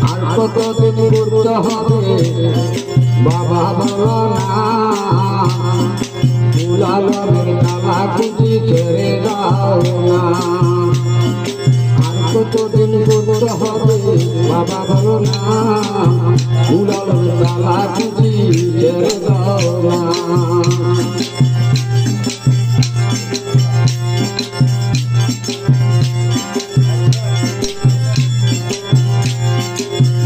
আর কতদিন করতে হবে বাবা বলো না, উলালনের ডালা খুঁজি ছেড়ে দাও না। আর কতদিন করতে হবে বাবা বলো না, উলালনের ডালা খুঁজি ছেড়ে দাও না।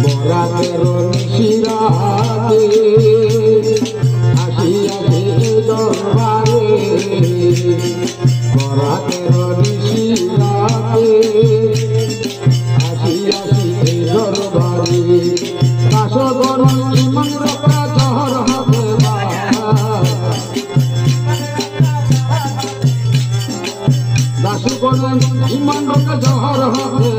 বরাতের নিশিরাতে আসিয়াছে দরবারে, বরাতের নিশিরাতে আসিয়াছে দরবারে। কাশবন ইমান রক্ষা জহর হবে দাসবন ইমান রক্ষা জহর হবে